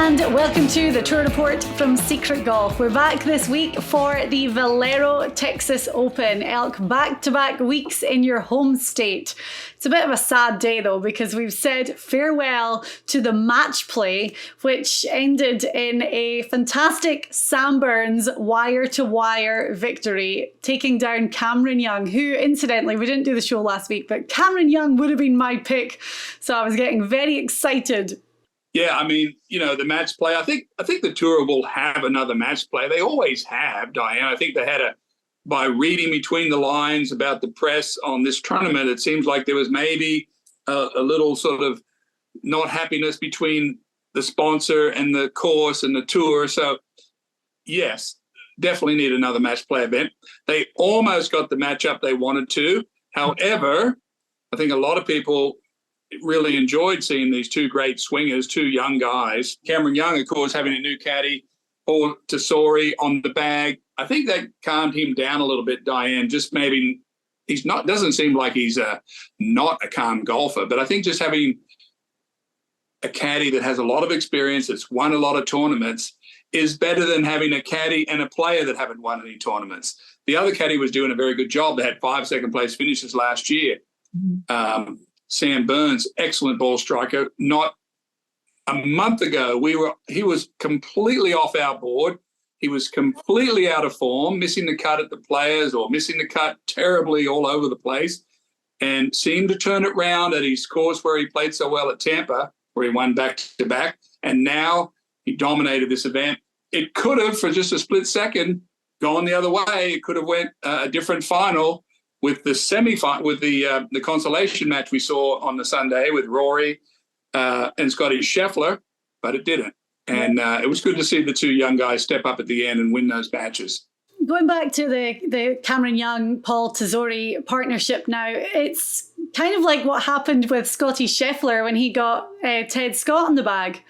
And welcome to the Tour Report from Secret Golf. We're back this week for the Valero Texas Open. Elk, back-to-back weeks in your home state. It's a bit of a sad day though, because we've said farewell to the match play, which ended in a fantastic Sam Burns wire-to-wire victory, taking down Cameron Young, who incidentally, we didn't do the show last week, but Cameron Young would have been my pick. So I was getting very excited. Yeah, I mean, you know, the match play, I think the Tour will have another match play. They always have, Diane. I think they had by reading between the lines about the press on this tournament, it seems like there was maybe a little sort of not happiness between the sponsor and the course and the Tour. So, yes, definitely need another match play event. They almost got the matchup they wanted to. However, I think a lot of people really enjoyed seeing these two great swingers, two young guys. Cameron Young, of course, having a new caddy, Paul Tesori on the bag. I think that calmed him down a little bit, Diane. Just maybe doesn't seem like he's not a calm golfer, but I think just having a caddy that has a lot of experience, that's won a lot of tournaments, is better than having a caddy and a player that haven't won any tournaments. The other caddy was doing a very good job. They had 5 second-place finishes last year. Sam Burns, excellent ball striker. Not a month ago, he was completely off our board. He was completely out of form, missing the cut at the Players or missing the cut terribly all over the place, and seemed to turn it round at his course where he played so well at Tampa, where he won back-to-back, and now he dominated this event. It could have, for just a split second, gone the other way. It could have went a different final with the semi-final, with the consolation match we saw on the Sunday with Rory and Scotty Scheffler, but it didn't. And it was good to see the two young guys step up at the end and win those matches. Going back to the Cameron Young, Paul Tesori partnership now, it's kind of like what happened with Scotty Scheffler when he got Ted Scott on the bag.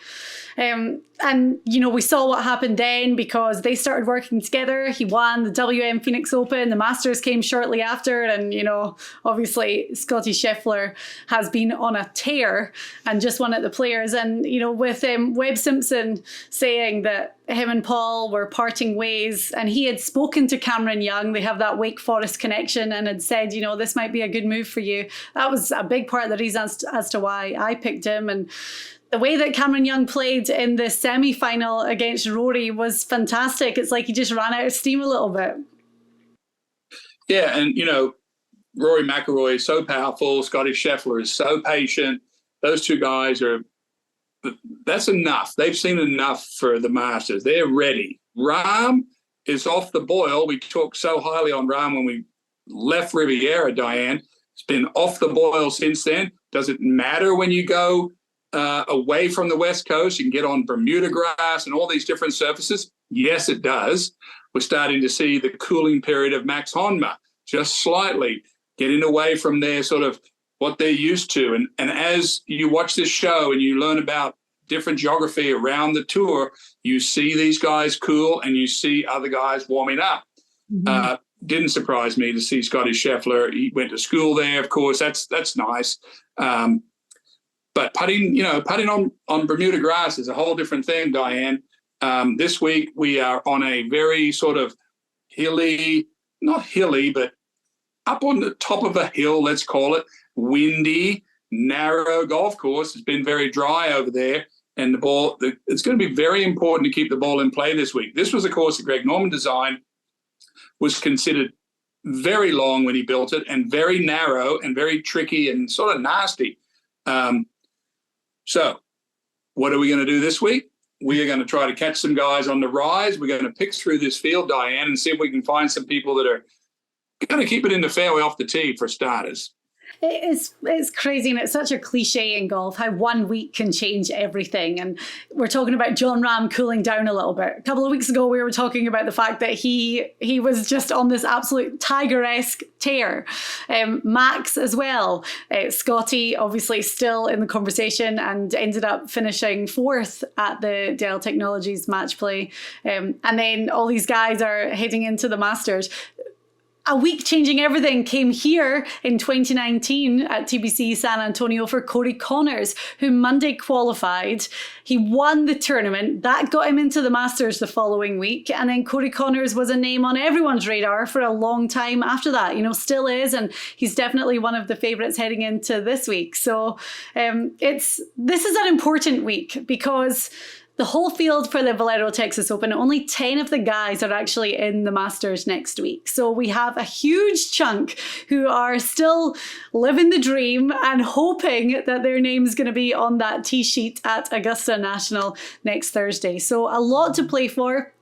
And, you know, we saw what happened then because they started working together. He won the WM Phoenix Open. The Masters came shortly after. And, you know, obviously Scotty Scheffler has been on a tear and just won at the Players. And, you know, with Webb Simpson saying that him and Paul were parting ways and he had spoken to Cameron Young, they have that Wake Forest connection, and had said, you know, this might be a good move for you. That was a big part of the reason as to why I picked him. And the way that Cameron Young played in the semi-final against Rory was fantastic. It's like he just ran out of steam a little bit. Yeah, and, you know, Rory McIlroy is so powerful. Scotty Scheffler is so patient. Those two guys that's enough. They've seen enough for the Masters. They're ready. Rahm is off the boil. We talked so highly on Rahm when we left Riviera, Diane. It's been off the boil since then. Does it matter when you go away from the West Coast? You can get on Bermuda grass and all these different surfaces. Yes, it does. We're starting to see the cooling period of Max Honma, just slightly getting away from their sort of what they're used to. And as you watch this show and you learn about different geography around the Tour, you see these guys cool and you see other guys warming up. Mm-hmm. Didn't surprise me to see Scotty Scheffler. He went to school there, of course. That's nice. But putting on Bermuda grass is a whole different thing, Diane. This week we are on a very sort of not hilly, but up on the top of a hill, let's call it, windy, narrow golf course. It's been very dry over there. And it's going to be very important to keep the ball in play this week. This was a course that Greg Norman designed, was considered very long when he built it and very narrow and very tricky and sort of nasty. So what are we going to do this week? We are going to try to catch some guys on the rise. We're going to pick through this field, Diane, and see if we can find some people that are going to keep it in the fairway off the tee for starters. It's crazy, and it's such a cliche in golf how 1 week can change everything. And we're talking about Jon Rahm cooling down a little bit. A couple of weeks ago, we were talking about the fact that he was just on this absolute Tiger-esque tear. Max as well. Scotty obviously still in the conversation and ended up finishing 4th at the Dell Technologies match play. And then all these guys are heading into the Masters. a week changing everything came here in 2019 at TPC San Antonio for Corey Connors, who Monday qualified. He won the tournament. That got him into the Masters the following week. And then Corey Connors was a name on everyone's radar for a long time after that, still is. And he's definitely one of the favourites heading into this week. So this is an important week because the whole field for the Valero Texas Open, only 10 of the guys are actually in the Masters next week. So we have a huge chunk who are still living the dream and hoping that their name's going to be on that tee sheet at Augusta National next Thursday. So a lot to play for.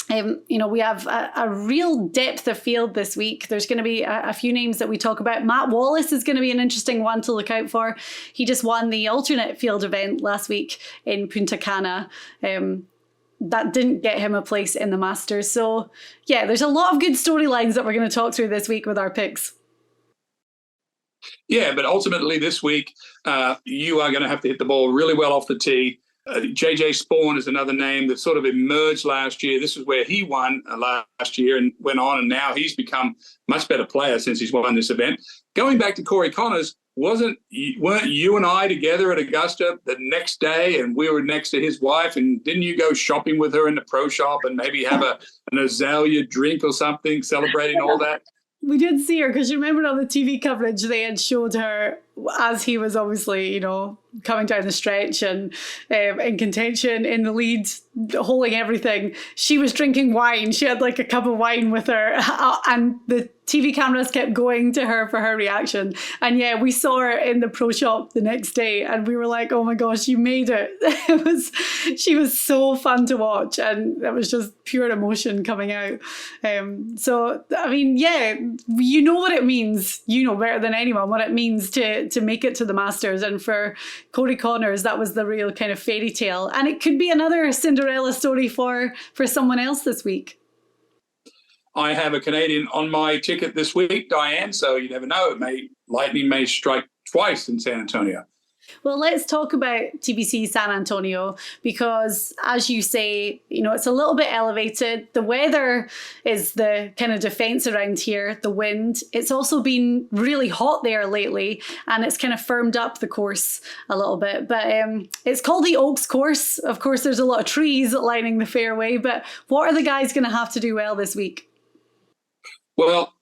We have a real depth of field this week. There's going to be a few names that we talk about. Matt Wallace is going to be an interesting one to look out for. He just won the alternate field event last week in Punta Cana. That didn't get him a place in the Masters. So, yeah, there's a lot of good storylines that we're going to talk through this week with our picks. Yeah, but ultimately this week, you are going to have to hit the ball really well off the tee. JJ Spawn is another name that sort of emerged last year. This is where he won last year and went on, and now he's become a much better player since he's won this event. Going back to Corey Connors, weren't you and I together at Augusta the next day, and we were next to his wife, and didn't you go shopping with her in the pro shop and maybe have an azalea drink or something, celebrating all that? We did see her because you remember on the TV coverage they had showed her as he was obviously, coming down the stretch and in contention in the lead, holding everything. She was drinking wine. She had like a cup of wine with her, and the TV cameras kept going to her for her reaction. And yeah, we saw her in the pro shop the next day and we were like, oh my gosh, you made it. She was so fun to watch, and it was just pure emotion coming out. So, I mean, yeah, you know what it means. You know better than anyone what it means to make it to the Masters. And for Corey Connors, that was the real kind of fairy tale. And it could be another Cinderella story for someone else this week. I have a Canadian on my ticket this week, Diane, so you never know. Lightning may strike twice in San Antonio. Well, let's talk about TPC San Antonio because, as you say, it's a little bit elevated. The weather is the kind of defense around here, the wind. It's also been really hot there lately, and it's kind of firmed up the course a little bit. But it's called the Oaks course. Of course, there's a lot of trees lining the fairway, but what are the guys going to have to do well this week? Well,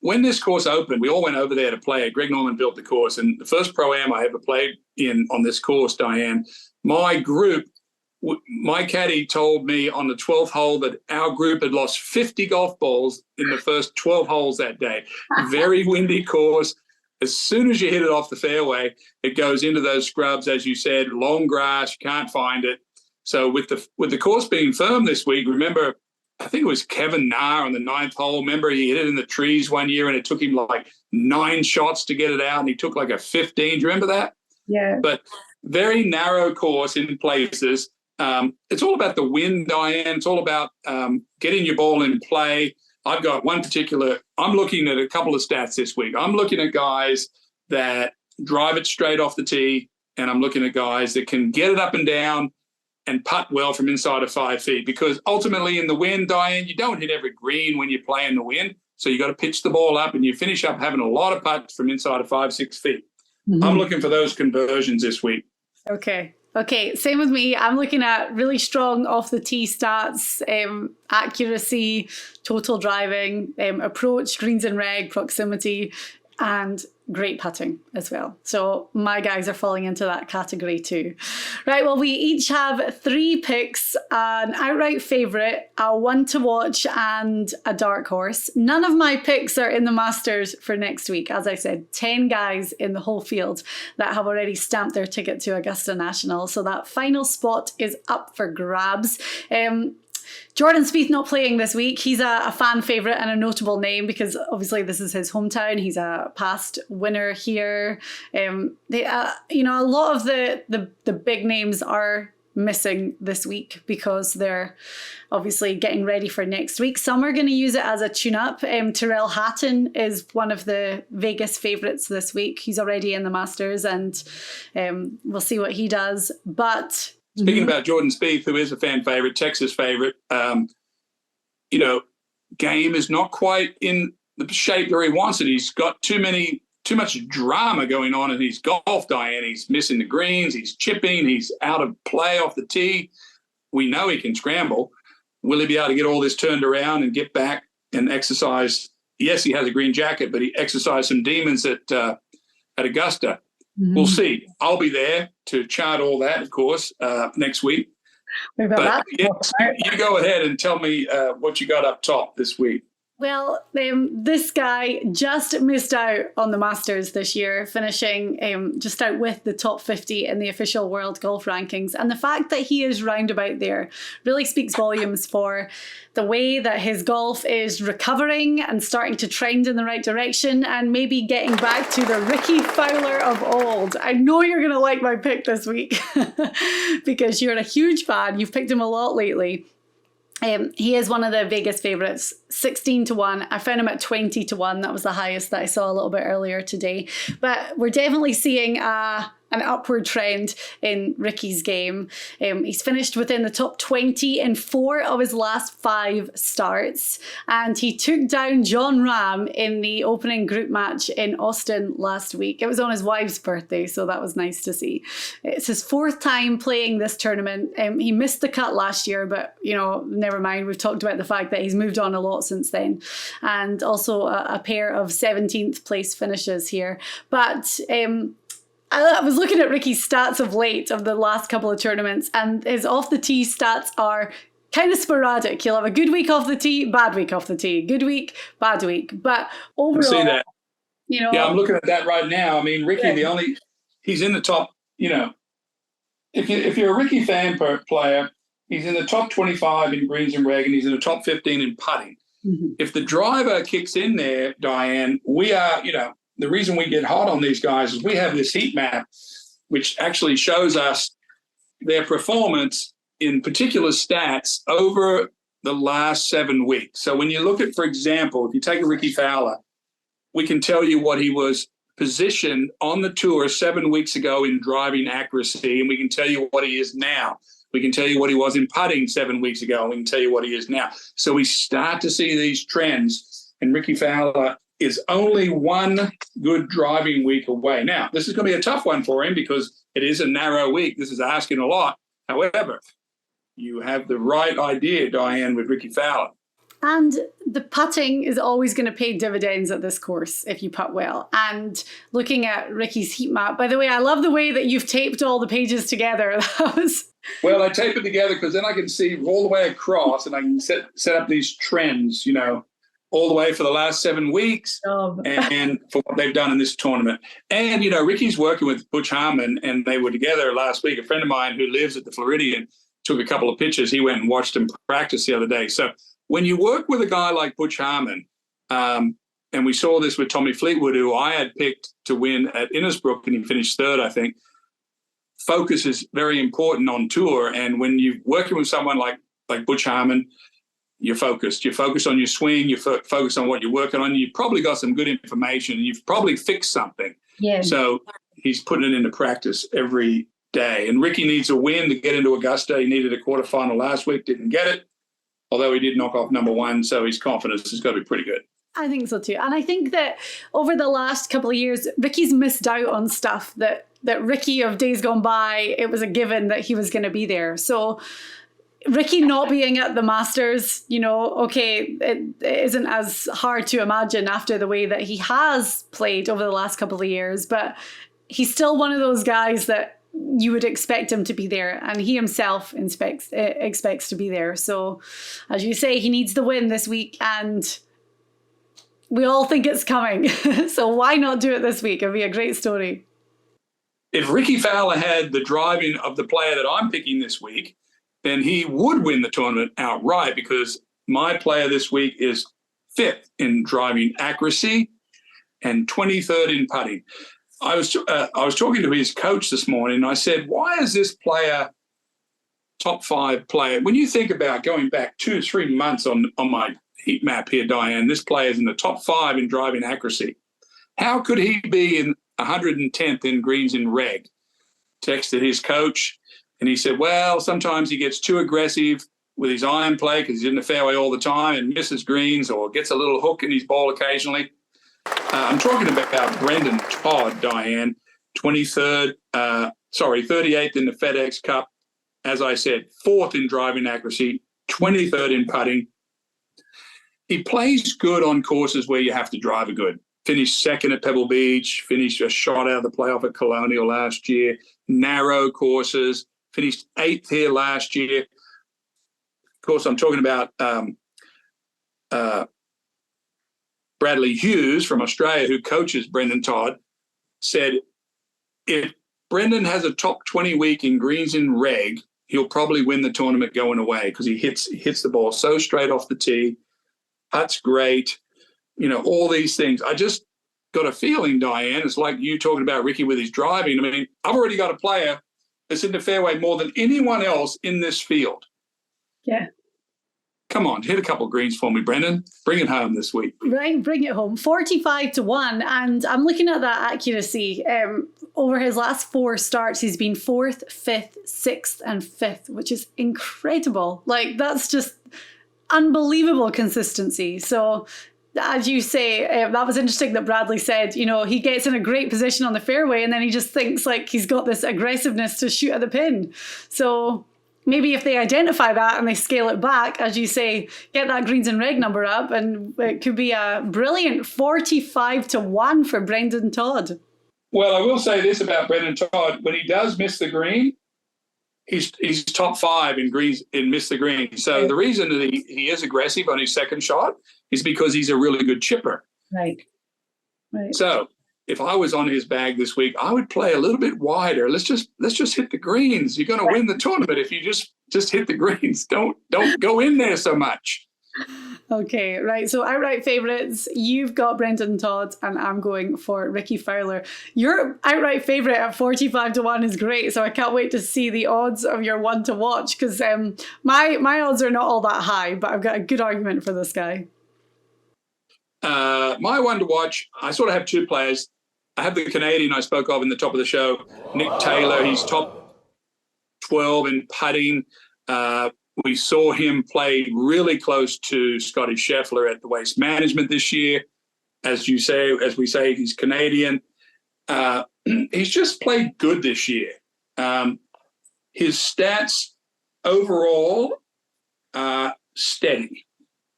when this course opened, we all went over there to play it. Greg Norman built the course, and the first Pro-Am I ever played in on this course, Diane, my caddy told me on the 12th hole that our group had lost 50 golf balls in the first 12 holes that day. Very windy course. As soon as you hit it off the fairway, it goes into those scrubs, as you said, long grass, you can't find it. So with the course being firm this week, remember, I think it was Kevin Nahr on the 9th hole. Remember, he hit it in the trees one year and it took him like 9 shots to get it out, and he took like a 15. Do you remember that? Yeah. But very narrow course in places. It's all about the wind, Diane. It's all about getting your ball in play. I've got I'm looking at a couple of stats this week. I'm looking at guys that drive it straight off the tee, and I'm looking at guys that can get it up and down and putt well from inside of 5 feet, because ultimately in the wind, Diane, you don't hit every green when you play in the wind. So you got to pitch the ball up and you finish up having a lot of putts from inside of 5-6 feet. Mm-hmm. I'm looking for those conversions this week. Okay, same with me. I'm looking at really strong off the tee stats, accuracy, total driving, approach, greens and reg, proximity, and great putting as well. So my guys are falling into that category too. Right, well, we each have 3 picks, an outright favourite, a one to watch, and a dark horse. None of my picks are in the Masters for next week. As I said, 10 guys in the whole field that have already stamped their ticket to Augusta National. So that final spot is up for grabs. Jordan Spieth not playing this week. He's a fan favourite and a notable name because obviously this is his hometown. He's a past winner here. A lot of the big names are missing this week because they're obviously getting ready for next week. Some are going to use it as a tune-up. Tyrrell Hatton is one of the Vegas favourites this week. He's already in the Masters, and we'll see what he does. But speaking about Jordan Spieth, who is a fan favourite, Texas favourite, game is not quite in the shape that he wants it. He's got too much drama going on in his golf, Diane. He's missing the greens. He's chipping. He's out of play off the tee. We know he can scramble. Will he be able to get all this turned around and get back and exercise? Yes, he has a green jacket, but he exercised some demons at Augusta. Mm-hmm. We'll see. I'll be there to chart all that, of course, next week. But yes, you go ahead and tell me what you got up top this week. Well, this guy just missed out on the Masters this year, finishing just out with the top 50 in the official world golf rankings. And the fact that he is roundabout there really speaks volumes for the way that his golf is recovering and starting to trend in the right direction and maybe getting back to the Rickie Fowler of old. I know you're going to like my pick this week because you're a huge fan. You've picked him a lot lately. He is one of the Vegas favourites, 16-1. I found him at 20-1. That was the highest that I saw a little bit earlier today. But we're definitely seeing an upward trend in Rickie's game. He's finished within the top 20 in 4 of his last 5 starts. And he took down John Ram in the opening group match in Austin last week. It was on his wife's birthday, so that was nice to see. It's his 4th time playing this tournament. He missed the cut last year, but, you know, never mind. We've talked about the fact that he's moved on a lot since then. And also a pair of 17th place finishes here. But I was looking at Rickie's stats of late of the last couple of tournaments, and his off the tee stats are kind of sporadic. He'll have a good week off the tee, bad week off the tee, good week, bad week. But overall, see that. You know, yeah, I'm looking at that right now. I mean, Rickie, he's in the top. You know, if you're a Rickie fan player, he's in the top 25 in greens and reg, and he's in the top 15 in putting. Mm-hmm. If the driver kicks in there, Diane, we are, you know. The reason we get hot on these guys is we have this heat map, which actually shows us their performance in particular stats over the last 7 weeks. So when you look at, for example, if you take a Rickie Fowler, we can tell you what he was positioned on the tour 7 weeks ago in driving accuracy, and we can tell you what he is now. We can tell you what he was in putting 7 weeks ago, and we can tell you what he is now. So we start to see these trends, and Rickie Fowler is only 1 good driving week away. Now, this is going to be a tough one for him because it is a narrow week. This is asking a lot. However, you have the right idea, Diane, with Rickie Fowler. And the putting is always going to pay dividends at this course if you putt well. And looking at Rickie's heat map, by the way, I love the way that you've taped all the pages together. Well, I tape it together because then I can see all the way across and I can set up these trends, you know, all the way for the last 7 weeks and for what they've done in this tournament. And, you know, Rickie's working with Butch Harmon, and they were together last week. A friend of mine who lives at the Floridian took a couple of pictures. He went and watched him practice the other day. So when you work with a guy like Butch Harmon, and we saw this with Tommy Fleetwood, who I had picked to win at Innisbrook, and he finished 3rd, I think, focus is very important on tour. And when you're working with someone like Butch Harmon, you're focused. You're focused on your swing. You're focused on what you're working on. You've probably got some good information. You've probably fixed something. Yeah. So he's putting it into practice every day. And Rickie needs a win to get into Augusta. He needed a quarterfinal last week, didn't get it, although he did knock off number 1. So his confidence has got to be pretty good. I think so too. And I think that over the last couple of years, Rickie's missed out on stuff that Rickie of days gone by, it was a given that he was going to be there. So Rickie not being at the Masters, you know, okay, it isn't as hard to imagine after the way that he has played over the last couple of years, but he's still one of those guys that you would expect him to be there, and he himself expects to be there. So, as you say, he needs the win this week, and we all think it's coming. So why not do it this week? It'd be a great story. If Rickie Fowler had the driving of the player that I'm picking this week, then he would win the tournament outright, because my player this week is 5th in driving accuracy and 23rd in putting. I was talking to his coach this morning, and I said, why is this player top 5 player? When you think about going back 2 or 3 months on my heat map here, Diane, this player is in the top 5 in driving accuracy. How could he be in 110th in greens in reg? Texted his coach. And he said, well, sometimes he gets too aggressive. with his iron play because he's in the fairway all the time and misses greens or gets a little hook in his ball occasionally. I'm talking about Brendon Todd, Diane, 38th in the FedEx Cup. As I said, 4th in driving accuracy, 23rd in putting. He plays good on courses where you have to drive a good. Finished 2nd at Pebble Beach, finished a shot out of the playoff at Colonial last year, narrow courses, finished 8th here last year. Of course, I'm talking about Bradley Hughes from Australia, who coaches Brendon Todd, said if Brendon has a top 20 week in greens in reg, he'll probably win the tournament going away because he hits the ball so straight off the tee. Putts great. You know, all these things. I just got a feeling, Diane, it's like you talking about Rickie with his driving. I mean, I've already got a player that's in the fairway more than anyone else in this field. Yeah. Come on, hit a couple of greens for me, Brendan. Bring it home this week. Right, bring it home. 45-1. And I'm looking at that accuracy. Over his last 4 starts, he's been 4th, 5th, 6th, and 5th, which is incredible. Like, that's just unbelievable consistency. So, as you say, that was interesting that Bradley said, you know, he gets in a great position on the fairway and then he just thinks like he's got this aggressiveness to shoot at the pin. So maybe if they identify that and they scale it back, as you say, get that greens and reg number up, and it could be a brilliant 45-1 for Brendon Todd. Well, I will say this about Brendon Todd. When he does miss the green, he's top 5 in greens in miss the green. So the reason that he is aggressive on his second shot is because he's a really good chipper. Right. So if I was on his bag this week, I would play a little bit wider. Let's just hit the greens. You're going to win the tournament if you just hit the greens. Don't go in there so much. Okay, right. So outright favourites, you've got Brendon Todd and I'm going for Rickie Fowler. Your outright favourite at 45-1 is great. So I can't wait to see the odds of your one to watch because my odds are not all that high, but I've got a good argument for this guy. My one to watch, I sort of have 2 players. I have the Canadian I spoke of in the top of the show, Nick Taylor. He's top 12 in putting. We saw him play really close to Scotty Scheffler at the Waste Management this year. As we say, he's Canadian. He's just played good this year. His stats overall are steady.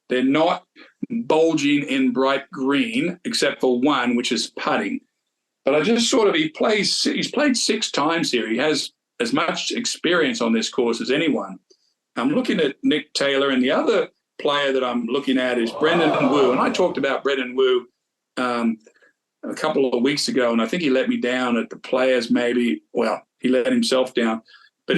They're not bulging in bright green, except for one, which is putting. But I just sort of, he's played 6 times here. He has as much experience on this course as anyone. I'm looking at Nick Taylor, and the other player that I'm looking at is Brendan Wu. And I talked about Brendan Wu a couple of weeks ago, and I think he let me down at the Players maybe. Well, he let himself down. But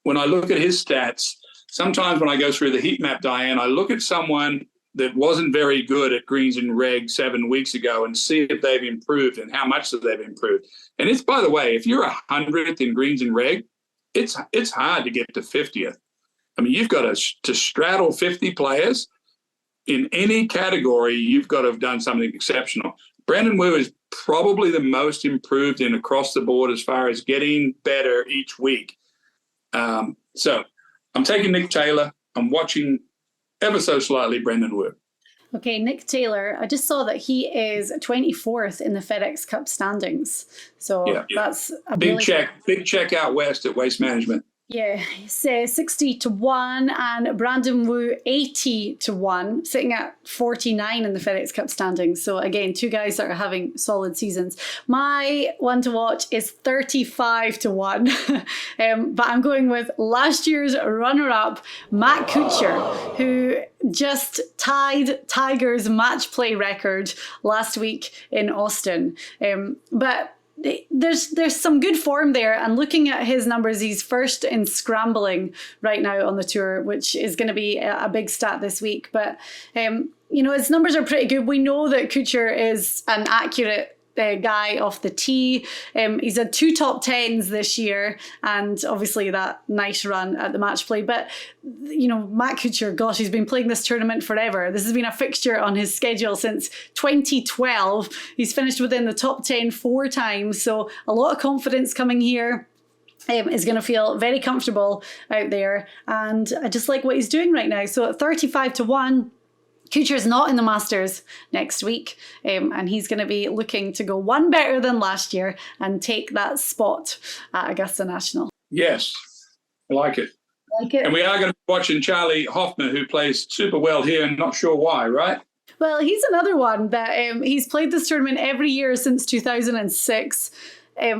when I look at his stats, sometimes when I go through the heat map, Diane, I look at someone that wasn't very good at greens and reg 7 weeks ago and see if they've improved and how much they've improved. And it's, by the way, if you're 100th in greens and reg, it's hard to get to 50th. I mean, you've got to straddle 50 players in any category. You've got to have done something exceptional. Brandon Wu is probably the most improved in across the board as far as getting better each week. So I'm taking Nick Taylor. I'm watching ever so slightly Brandon Wu. Okay, Nick Taylor, I just saw that he is 24th in the FedEx Cup standings. So that's a big check out west at Waste Management. Yeah, it's 60-1 and Brandon Wu 80-1, sitting at 49 in the FedEx Cup standings. So again, 2 guys that are having solid seasons. My one to watch is 35-1, but I'm going with last year's runner-up, Matt Kuchar, who just tied Tiger's match play record last week in Austin. But there's some good form there, and looking at his numbers, he's first in scrambling right now on the tour, which is going to be a big stat this week. But his numbers are pretty good. We know that Kuchar is an accurate guy off the tee. He's had 2 top 10s this year, and obviously that nice run at the match play. But Matt Kuchar, gosh, he's been playing this tournament forever. This has been a fixture on his schedule since 2012. He's finished within the top 10 4 times, so a lot of confidence coming here. is going to feel very comfortable out there. And I just like what he's doing right now. So at 35-1, Kuchar's not in the Masters next week, and he's going to be looking to go one better than last year and take that spot at Augusta National. Yes, I like it. Like it. And we are going to be watching Charley Hoffman, who plays super well here, and not sure why, right? Well, he's another one that he's played this tournament every year since 2006.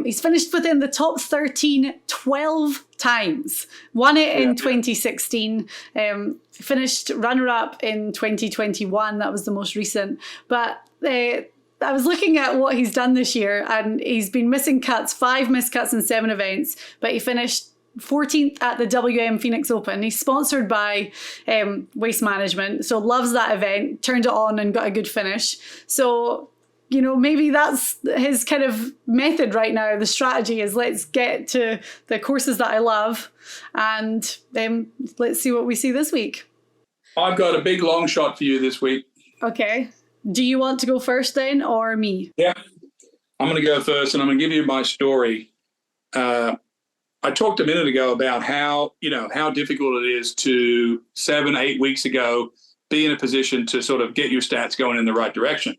He's finished within the top 13 12 times. Won it in 2016. Finished runner-up in 2021. That was the most recent. But I was looking at what he's done this year, and he's been missing cuts, 5 missed cuts in 7 events, but he finished 14th at the WM Phoenix Open. He's sponsored by Waste Management, so loves that event, turned it on and got a good finish. So, you know, maybe that's his kind of method right now. The strategy is, let's get to the courses that I love, and let's see what we see this week. I've got a big long shot for you this week. Okay. Do you want to go first then, or me? Yeah, I'm going to go first, and I'm going to give you my story. I talked a minute ago about how difficult it is to 7-8 weeks ago be in a position to sort of get your stats going in the right direction.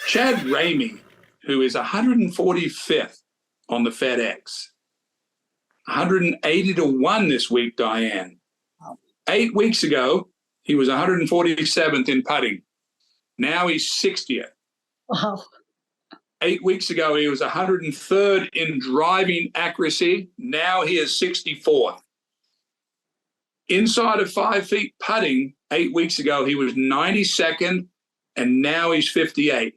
Chad Ramey, who is 145th on the FedEx, 180-1 this week, Diane. 8 weeks ago, he was 147th in putting. Now he's 60th. Wow. 8 weeks ago, he was 103rd in driving accuracy. Now he is 64th. Inside of 5 feet putting, 8 weeks ago, he was 92nd, and now he's 58th.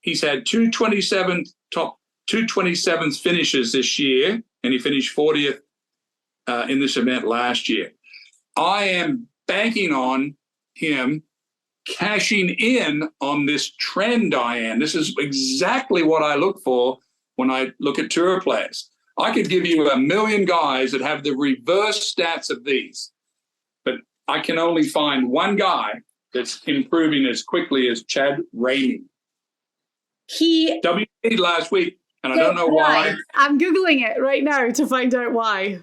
He's had top 227th finishes this year, and he finished 40th in this event last year. I am banking on him cashing in on this trend, Diane. This is exactly what I look for when I look at tour players. I could give you a million guys that have the reverse stats of these, but I can only find one guy that's improving as quickly as Chad Ramey. He WP'd last week, and I don't know why. I'm Googling it right now to find out why.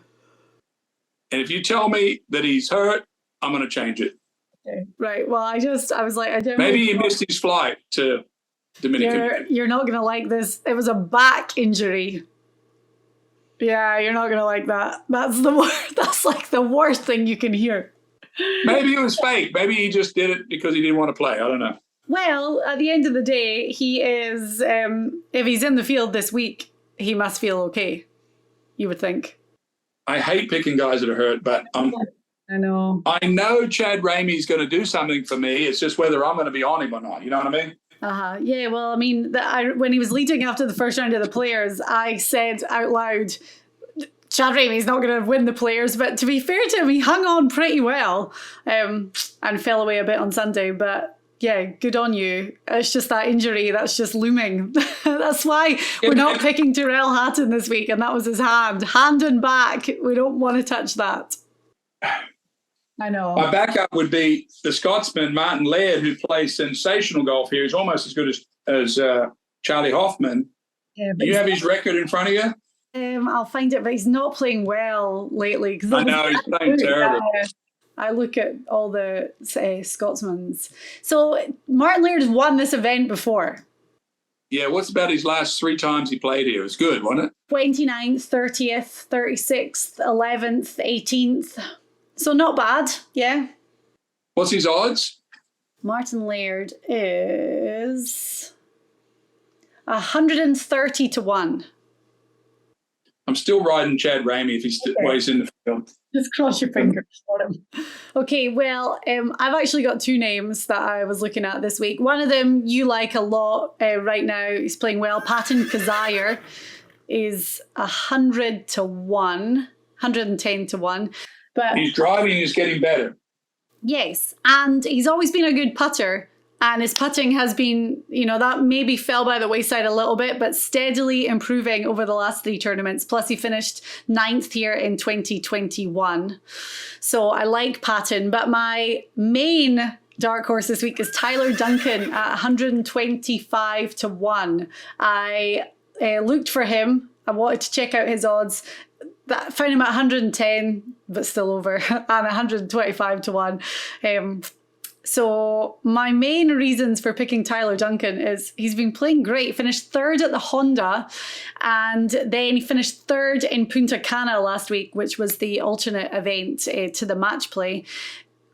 And if you tell me that he's hurt, I'm going to change it. Okay. Right. Well, I was like, I don't. Maybe he missed his flight to Dominican. You're not going to like this. It was a back injury. Yeah, you're not going to like that. That's the worst. That's like the worst thing you can hear. Maybe it was fake. Maybe he just did it because he didn't want to play. I don't know. Well, at the end of the day, he is, if he's in the field this week, he must feel okay, you would think. I hate picking guys that are hurt, but I know Chad Ramey's going to do something for me. It's just whether I'm going to be on him or not. You know what I mean? Yeah, well, I mean, when he was leading after the first round of the Players, I said out loud, Chad Ramey's not going to win the Players. But to be fair to him, he hung on pretty well and fell away a bit on Sunday. But yeah, good on you. It's just that injury that's just looming. That's why we're not picking Tyrrell Hatton this week, and that was his hand and back. We don't want to touch that. I know. My backup would be the Scotsman, Martin Laird, who plays sensational golf here. He's almost as good as Charley Hoffman. Yeah, do you have his record in front of you? I'll find it, but he's not playing well lately. I know, he's playing terrible. I look at all the Scotsmans. So Martin Laird has won this event before. Yeah, what's about his last 3 times he played here? It was good, wasn't it? 29th, 30th, 36th, 11th, 18th. So not bad, yeah. What's his odds? Martin Laird is 130-1. I'm still riding Chad Ramey if he's ways in the field. Just cross your fingers for him. Okay, well, I've actually got 2 names that I was looking at this week. One of them you like a lot right now. He's playing well. Patton Kizzire is 100-1, 110-1. But his driving is getting better. Yes, and he's always been a good putter. And his putting has been, that maybe fell by the wayside a little bit, but steadily improving over the last 3 tournaments. Plus, he finished 9th here in 2021. So I like Patton. But my main dark horse this week is Tyler Duncan at 125-1. I looked for him I wanted to check out his odds. That found him at 110, but still over, and 125 to 1. So my main reasons for picking Tyler Duncan is he's been playing great. Finished third at the Honda, and then he finished third in Punta Cana last week, which was the alternate event to the match play.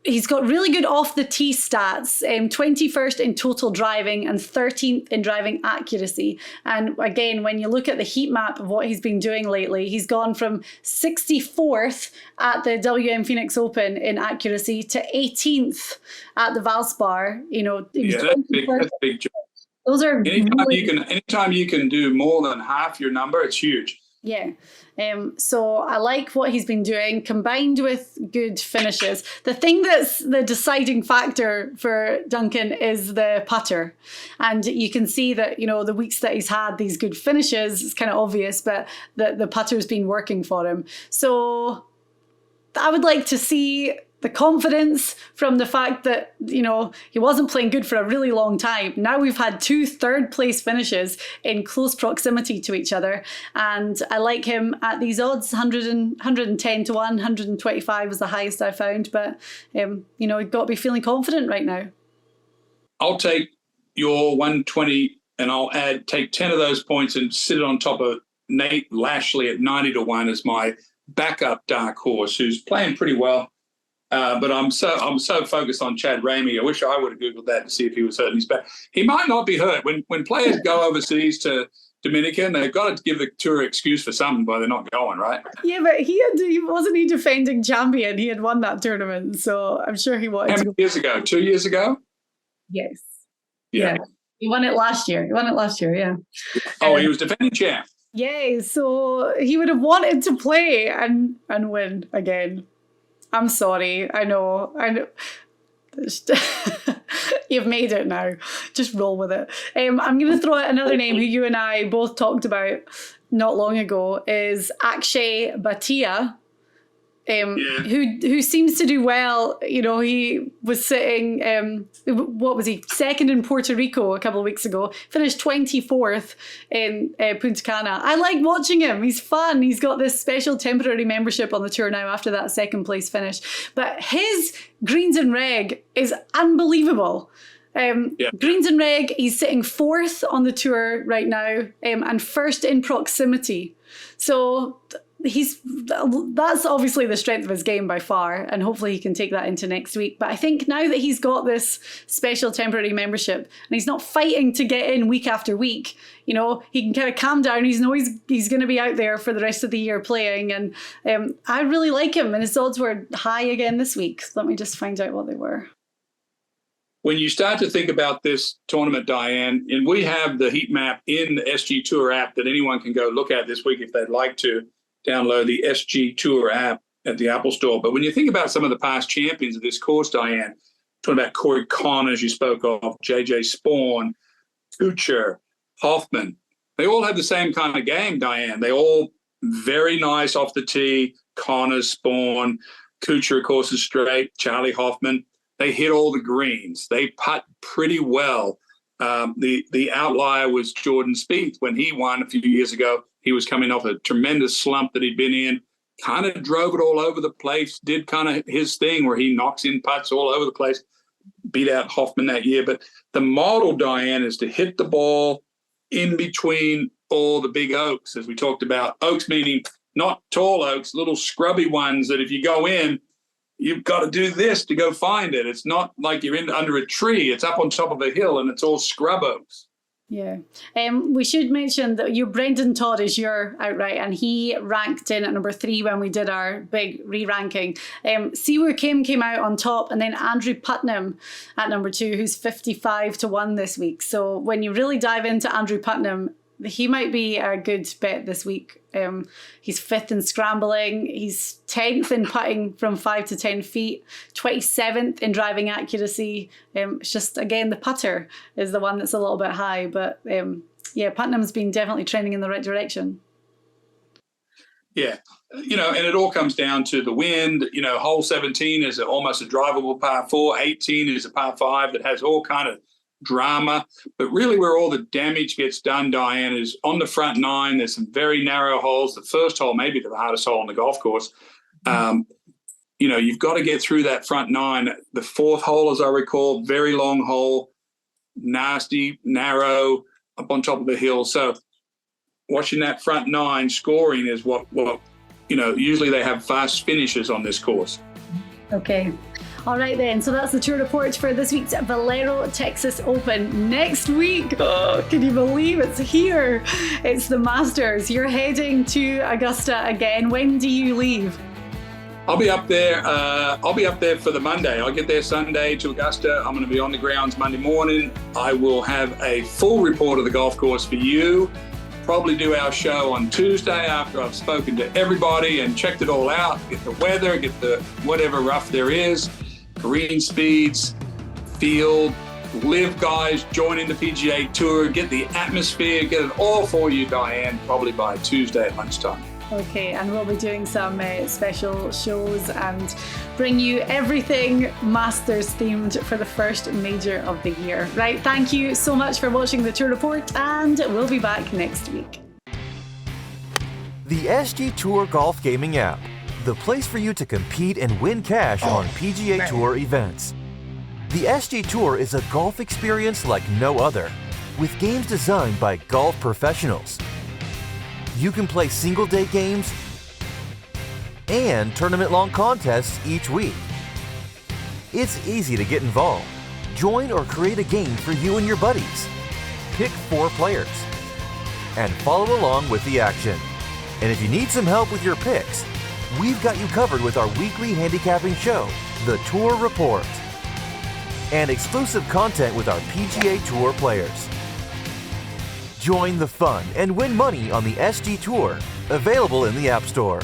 He's got really good off the tee stats, 21st in total driving and 13th in driving accuracy. And again, when you look at the heat map of what he's been doing lately, he's gone from 64th at the WM Phoenix Open in accuracy to 18th at the Valspar. You know, yeah, that's big. That's big. Those are anytime you can do more than half your number, it's huge. Yeah. So I like what he's been doing, combined with good finishes. The thing that's the deciding factor for Duncan is the putter. And you can see that, you know, the weeks that he's had these good finishes, it's kind of obvious, but the putter's been working for him. So I would like to see the confidence from the fact that, you know, he wasn't playing good for a really long time. Now we've had 2 third-place finishes in close proximity to each other. And I like him at these odds, 110 to 1, 125 was the highest I found. But, you know, you've got to be feeling confident right now. I'll take your 120 and I'll take 10 of those points and sit it on top of Nate Lashley at 90 to 1 as my backup dark horse, who's playing pretty well. But I'm so focused on Chad Ramey. I wish I would have Googled that to see if he was hurt in his back. He might not be hurt. When players go overseas to Dominican, they've got to give the tour excuse for something why they're not going, right? Yeah, but wasn't he defending champion? He had won that tournament, so I'm sure he wanted. How many years ago? 2 years ago? Yes. Yeah. He won it last year. Yeah. Oh, he was defending champ. Yeah, so he would have wanted to play and win again. I'm sorry. I know. You've made it now. Just roll with it. I'm going to throw out another name who you and I both talked about not long ago is Akshay Bhatia, who seems to do well. You know, he was sitting, what was he, second in Puerto Rico a couple of weeks ago, finished 24th in Punta Cana. I like watching him. He's fun. He's got this special temporary membership on the tour now after that second place finish. But his greens and reg is unbelievable. Greens and reg, he's sitting 4th on the tour right now and 1st in proximity. So that's obviously the strength of his game by far, and hopefully he can take that into next week. But I think now that he's got this special temporary membership and he's not fighting to get in week after week, you know, he can kind of calm down. He's going to be out there for the rest of the year playing, and I really like him, and his odds were high again this week. Let me just find out what they were. When you start to think about this tournament, Diane, and we have the heat map in the SG Tour app that anyone can go look at this week if they'd like to download the SG Tour app at the Apple Store. But when you think about some of the past champions of this course, Diane, talking about Corey Connors, you spoke of, JJ Spawn, KUCHAR, HOFFMAN, they all have the same kind of game, Diane. They all very nice off the tee. Connors, Spawn, KUCHAR, of course, is straight. CHARLEY, HOFFMAN, they hit all the greens. They putt pretty well. The outlier was Jordan Spieth when he won a few years ago. He was coming off a tremendous slump that he'd been in, kind of drove it all over the place, did kind of his thing where he knocks in putts all over the place, beat out HOFFMAN that year. But the model, Diane, is to hit the ball in between all the big oaks, as we talked about. Oaks meaning not tall oaks, little scrubby ones that if you go in, you've got to do this to go find it. It's not like you're under a tree. It's up on top of a hill and it's all scrub oaks. Yeah. We should mention that BRENDON TODD is your outright, and he ranked in at number 3 when we did our big re-ranking. Siwoo Kim came out on top, and then Andrew Putnam at number 2, who's 55 to 1 this week. So when you really dive into Andrew Putnam, he might be a good bet this week. He's 5th in scrambling. He's 10th in putting from 5 to 10 feet, 27th in driving accuracy. It's just, again, the putter is the one that's a little bit high. But yeah, Putnam's been definitely trending in the right direction. Yeah, you know, and it all comes down to the wind. You know, hole 17 is almost a drivable par 4. 18 is a par 5 that has all kind of drama. But really where all the damage gets done, Diane, is on the front nine. There's some very narrow holes. The first hole, maybe the hardest hole on the golf course. You've got to get through that front nine. The fourth hole, as I recall, very long hole, nasty, narrow, up on top of the hill. So watching that front nine scoring is what usually they have fast finishes on this course. Okay. All right then, so that's the tour report for this week's Valero Texas Open. Next week, can you believe it's here? It's the Masters. You're heading to Augusta again. When do you leave? I'll be up there. I'll be up there for the Monday. I'll get there Sunday to Augusta. I'm going to be on the grounds Monday morning. I will have a full report of the golf course for you. Probably do our show on Tuesday after I've spoken to everybody and checked it all out. Get the weather, get the whatever rough there is, green speeds, field, live guys joining the PGA Tour, get the atmosphere, get it all for you, Diane, probably by Tuesday at lunchtime. Okay, and we'll be doing some special shows and bring you everything Masters themed for the first major of the year. Right, thank you so much for watching the Tour Report, and we'll be back next week. The SG Tour Golf Gaming app, the place for you to compete and win cash on PGA Tour events. The SG Tour is a golf experience like no other, with games designed by golf professionals. You can play single-day games and tournament-long contests each week. It's easy to get involved. Join or create a game for you and your buddies. Pick 4 players and follow along with the action. And if you need some help with your picks, we've got you covered with our weekly handicapping show, The Tour Report, and exclusive content with our PGA Tour players. Join the fun and win money on the SG Tour, available in the App Store.